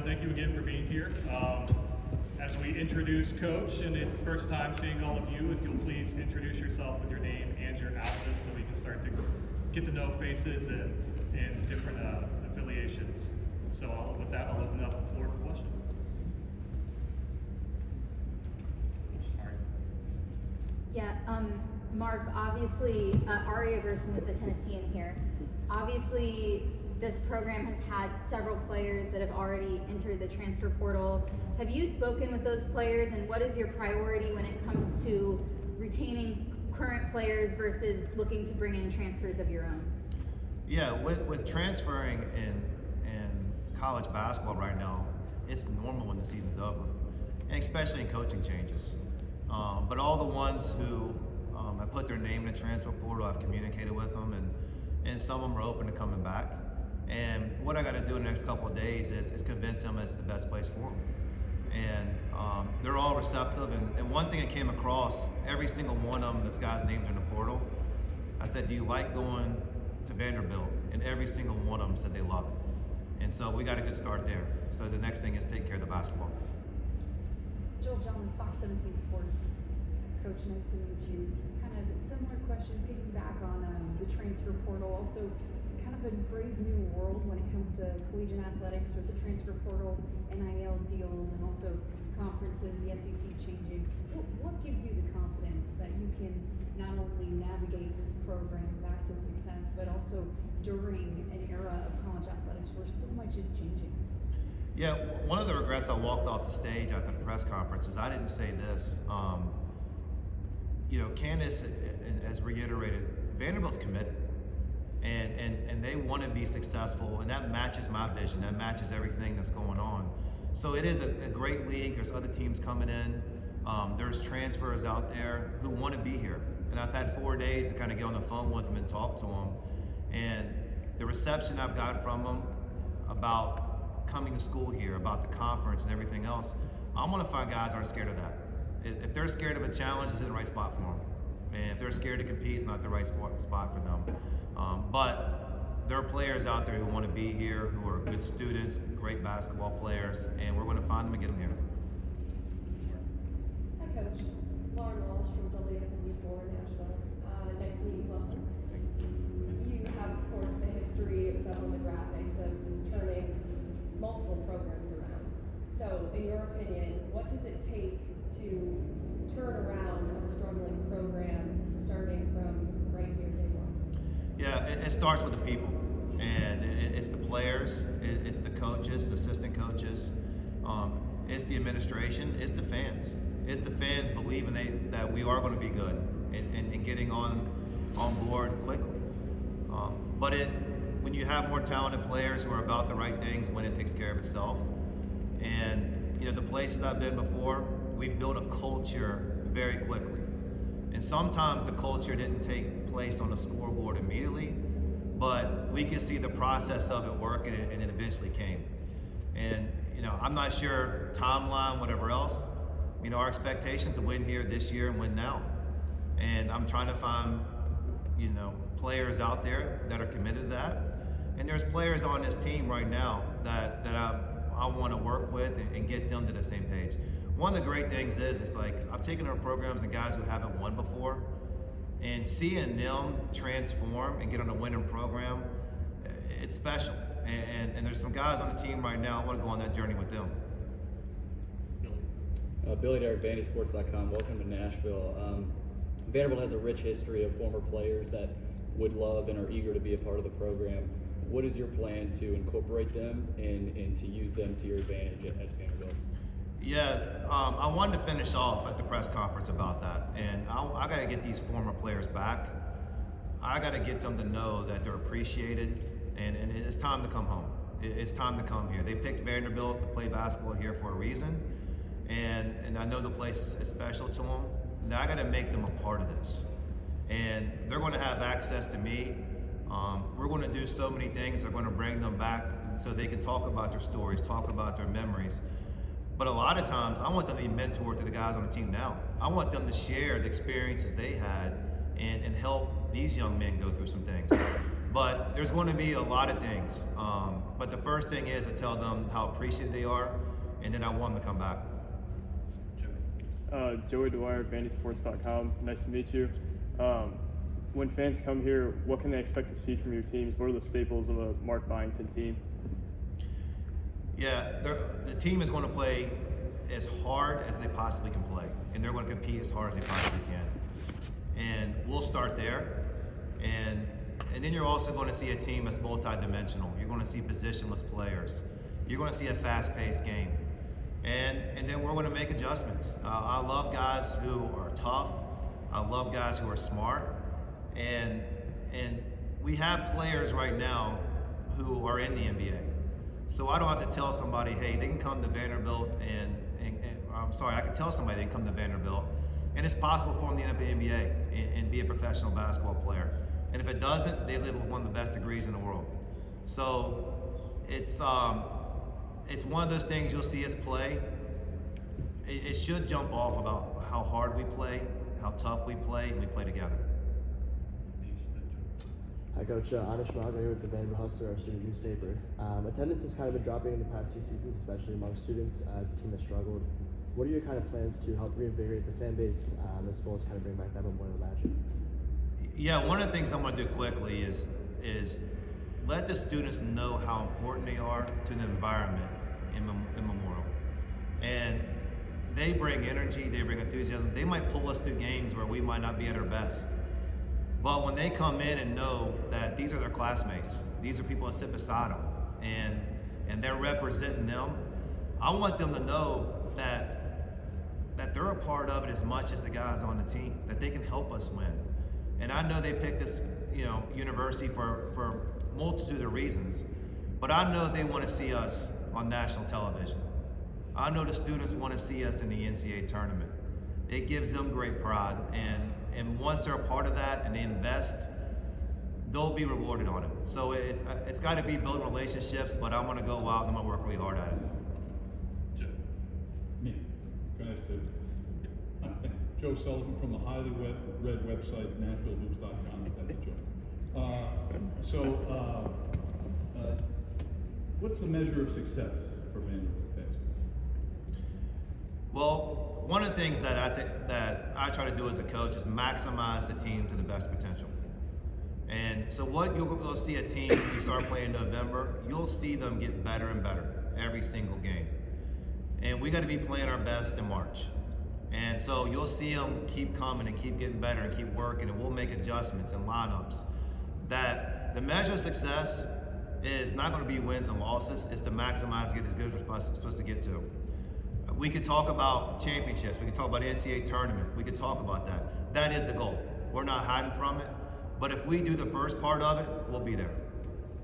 thank you again for being here. As we introduce Coach, and it's first time seeing all of you, if you'll please introduce yourself with your name and your outlet so we can start to get to know faces and different affiliations. So with that, I'll open up the floor for questions. Yeah, Mark, obviously, Aria Gerson with the Tennessean here. Obviously, this program has had several players that have already entered the transfer portal. Have you spoken with those players, and what is your priority when it comes to retaining current players versus looking to bring in transfers of your own? Yeah, with transferring in college basketball right now, it's normal when the season's over, and especially in coaching changes. But all the ones who have put their name in the transfer portal, I've communicated with them, and some of them are open to coming back. And what I got to do in the next couple of days is convince them it's the best place for them. And they're all receptive. And one thing I came across, every single one of them, this guy's named in the portal, I said, do you like going to Vanderbilt? And every single one of them said they love it. And so we got a good start there. So the next thing is take care of the basketball. Joel John, Fox 17 Sports. Coach, nice to meet you. Kind of a similar question, piggyback on the transfer portal. Also, kind of a brave new world when it comes to collegiate athletics with the transfer portal, NIL deals, and also conferences, the SEC changing. What gives you the confidence that you can not only navigate this program back to success, but also during an era of college athletics where so much is changing? Yeah, one of the regrets I walked off the stage at the press conference is I didn't say this. Candace has reiterated, Vanderbilt's committed. And they want to be successful, and that matches my vision. That matches everything that's going on. So it is a great league. There's other teams coming in. There's transfers out there who want to be here. And I've had 4 days to kind of get on the phone with them and talk to them. And the reception I've gotten from them about coming to school here, about the conference and everything else, I'm going to find guys that aren't scared of that. If they're scared of a challenge, it's in the right spot for them. And if they're scared to compete, it's not the right spot for them. But there are players out there who want to be here, who are good students, great basketball players, and we're going to find them and get them here. Hi, Coach. Lauren Walsh from WSMB4 Nashville. Nice to meet you. Welcome. You have, of course, the history, it was up on the graphics, of turning multiple programs around. So, in your opinion, what does it take to turn around a struggling program starting from right here, day one? Yeah, it starts with the people, and it's the players, it's the coaches, the assistant coaches, it's the administration, it's the fans. It's the fans believing that we are going to be good and getting on board quickly. But when you have more talented players who are about the right things, when it takes care of itself. And the places I've been before, we've built a culture very quickly. And sometimes the culture didn't take place on the scoreboard immediately, but we could see the process of it working, and it eventually came. And I'm not sure timeline, whatever else. Our expectations to win here this year and win now. And I'm trying to find, players out there that are committed to that. And there's players on this team right now that I want to work with and get them to the same page. One of the great things is, it's like I've taken our programs and guys who haven't won before, and seeing them transform and get on a winning program, it's special. And there's some guys on the team right now, I want to go on that journey with them. Billy Derrick, VandySports.com. Welcome to Nashville. Vanderbilt has a rich history of former players that would love and are eager to be a part of the program. What is your plan to incorporate them and to use them to your advantage at Vanderbilt? Yeah, I wanted to finish off at the press conference about that, and I got to get these former players back. I got to get them to know that they're appreciated, and it's time to come home. It's time to come here. They picked Vanderbilt to play basketball here for a reason, and I know the place is special to them. Now I got to make them a part of this, and they're going to have access to me. We're going to do so many things. They're going to bring them back so they can talk about their stories, talk about their memories. But a lot of times, I want them to be mentored to the guys on the team now. I want them to share the experiences they had and help these young men go through some things. But there's going to be a lot of things. But the first thing is to tell them how appreciative they are, and then I want them to come back. Joey Dwyer, VandySports.com. Nice to meet you. When fans come here, what can they expect to see from your teams? What are the staples of a Mark Byington team? Yeah, the team is going to play as hard as they possibly can play, and they're going to compete as hard as they possibly can. And we'll start there. And then you're also going to see a team that's multi-dimensional. You're going to see positionless players. You're going to see a fast-paced game. And then we're going to make adjustments. I love guys who are tough. I love guys who are smart. And we have players right now who are in the NBA. So I don't have to tell somebody, hey, they can come to Vanderbilt I can tell somebody they can come to Vanderbilt, and it's possible for them to end up in the NBA and be a professional basketball player. And if it doesn't, they live with one of the best degrees in the world. So it's one of those things you'll see us play. It should jump off about how hard we play, how tough we play, and we play together. Hi, Coach. Anish Mahaga here with the Vanderbilt Hustler, our student newspaper. Attendance has kind of been dropping in the past few seasons, especially among students as the team has struggled. What are your kind of plans to help reinvigorate the fan base, as well as kind of bring back that memorial match? Yeah, one of the things I'm going to do quickly is let the students know how important they are to the environment in Memorial. And they bring energy, they bring enthusiasm. They might pull us through games where we might not be at our best. But when they come in and know that these are their classmates, these are people that sit beside them, and they're representing them, I want them to know that they're a part of it as much as the guys on the team, that they can help us win. And I know they picked this, university for a multitude of reasons, but I know they want to see us on national television. I know the students want to see us in the NCAA tournament. It gives them great pride, and once they're a part of that and they invest, they'll be rewarded on it. So it's got to be building relationships, but I'm going to go out and I'm going to work really hard at it. Me. Go ahead, Stu. Joe Sullivan from the highly read website, NashvilleHoops.com. That's Joe. What's the measure of success for Vanderbilt basketball? Well, one of the things that I try to do as a coach is maximize the team to the best potential. And so what you'll see a team, when you start playing in November, you'll see them get better and better every single game. And we got to be playing our best in March. And so you'll see them keep coming and keep getting better and keep working, and we'll make adjustments and lineups. That the measure of success is not going to be wins and losses, it's to maximize, get as good as we're supposed to get to. We could talk about championships, we could talk about the NCAA tournament, we could talk about that. That is the goal. We're not hiding from it, but if we do the first part of it, we'll be there.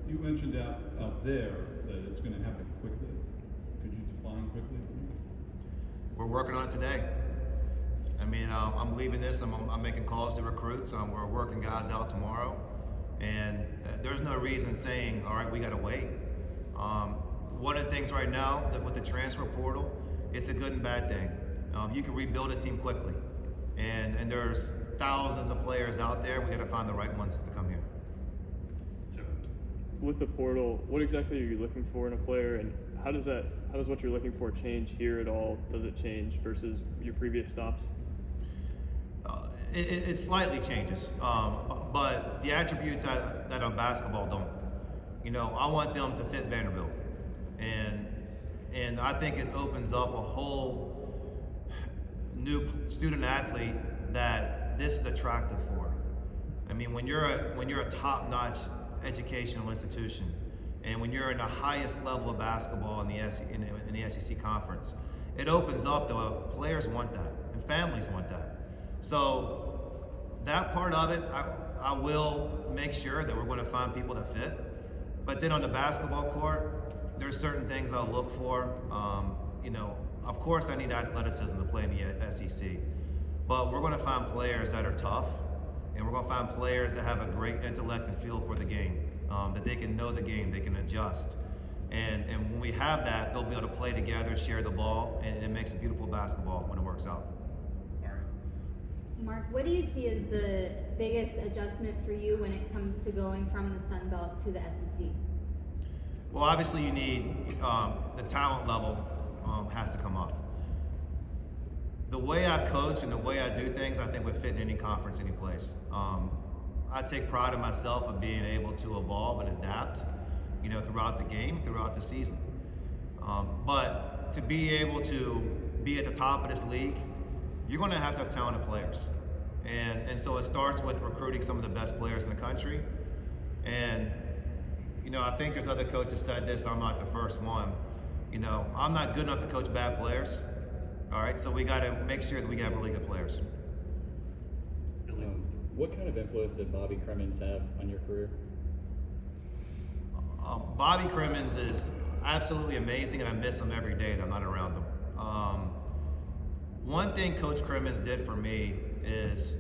You mentioned out there that it's going to happen quickly. Could you define quickly? We're working on it today. I mean, I'm leaving this, I'm making calls to recruits, we're working guys out tomorrow, and there's no reason saying, all right, we gotta wait. One of the things right now, that with the transfer portal, it's a good and bad thing. You can rebuild a team quickly, and there's thousands of players out there, we gotta find the right ones to come here. With the portal, what exactly are you looking for in a player, and how does what you're looking for change here at all? Does it change versus your previous stops? It slightly changes, but the attributes that on basketball don't. I want them to fit Vanderbilt, and I think it opens up a whole new student athlete that this is attractive for. I mean, when you're a top-notch educational institution, and when you're in the highest level of basketball in the SEC conference, it opens up to players want that, and families want that. So that part of it, I will make sure that we're going to find people that fit. But then on the basketball court, there's certain things I'll look for. Of course I need athleticism to play in the SEC. But we're going to find players that are tough, and we're going to find players that have a great intellect and feel for the game, that they can know the game, they can adjust. And when we have that, they'll be able to play together, share the ball, and it makes a beautiful basketball when it works out. Mark, what do you see as the biggest adjustment for you when it comes to going from the Sun Belt to the SEC? Well, obviously you need the talent level has to come up. The way I coach and the way I do things, I think would fit in any conference, any place. I take pride in myself of being able to evolve and adapt, throughout the game, throughout the season. But to be able to be at the top of this league, you're going to have talented players. And so it starts with recruiting some of the best players in the country. And, I think there's other coaches said this, I'm not the first one. I'm not good enough to coach bad players. All right, so we got to make sure that we have really good players. What kind of influence did Bobby Cremins have on your career? Bobby Cremins is absolutely amazing, and I miss him every day that I'm not around him. One thing Coach Cremins did for me is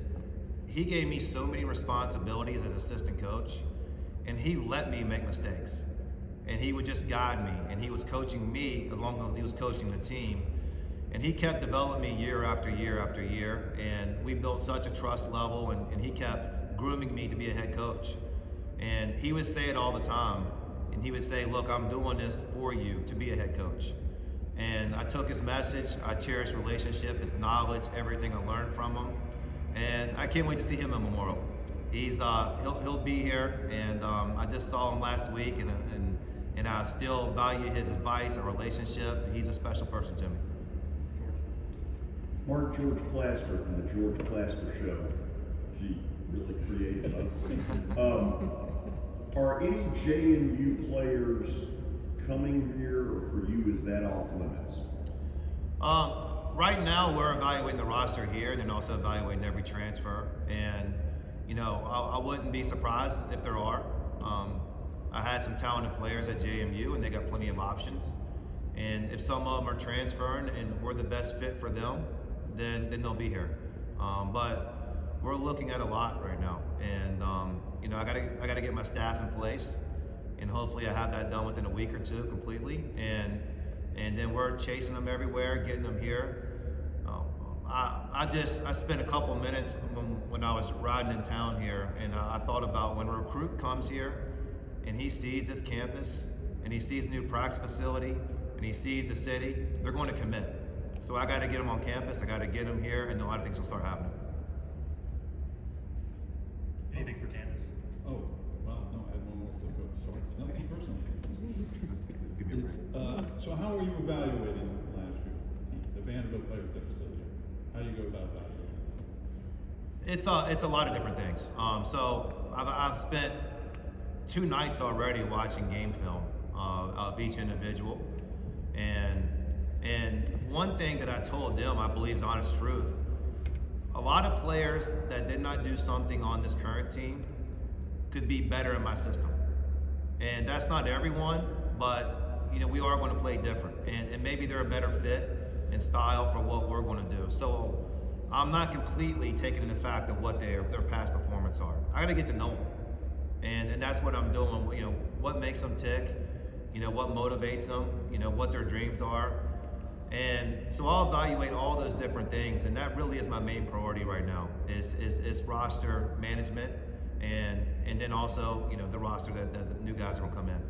he gave me so many responsibilities as assistant coach, and he let me make mistakes. And he would just guide me, and he was coaching me along with he was coaching the team. And he kept developing me year after year after year, and we built such a trust level, and he kept grooming me to be a head coach. And he would say it all the time, and he would say, look, I'm doing this for you to be a head coach. And I took his message, I cherished relationship, his knowledge, everything I learned from him. And I can't wait to see him at Memorial. He'll be here, and I just saw him last week, and I still value his advice, our relationship. He's a special person to me. Mark, George Plaster from the George Plaster Show. Gee, really creative. Are any JMU players coming here, or for you is that off limits? Right now we're evaluating the roster here, and then also evaluating every transfer. And I wouldn't be surprised if there are. I had some talented players at JMU, and they got plenty of options. And if some of them are transferring and we're the best fit for them, then they'll be here. But we're looking at a lot right now, and I gotta get my staff in place, and hopefully I have that done within a week or two completely. And then we're chasing them everywhere, getting them here. I spent a couple minutes when I was riding in town here, and I thought about when a recruit comes here and he sees this campus and he sees the new practice facility and he sees the city, they're going to commit. So I got to get them on campus, I got to get them here, and a lot of things will start happening. Anything for Candace? Oh, well, no, I had one more for the coach. Sorry, it's nothing personal. So how are you evaluating last year, the Vanderbilt players that are still here? How do you go about that? It's a lot of different things. So I've spent 2 nights already watching game film of each individual, and one thing that I told them, I believe is honest truth, a lot of players that did not do something on this current team could be better in my system. And that's not everyone, but we are going to play different, and maybe they're a better fit and style for what we're going to do. So I'm not completely taking into fact of what their past performance are. I got to get to know them, and that's what I'm doing. What makes them tick, what motivates them, what their dreams are. And so I'll evaluate all those different things, and that really is my main priority right now is roster management, and then also the roster that the new guys are going to come in.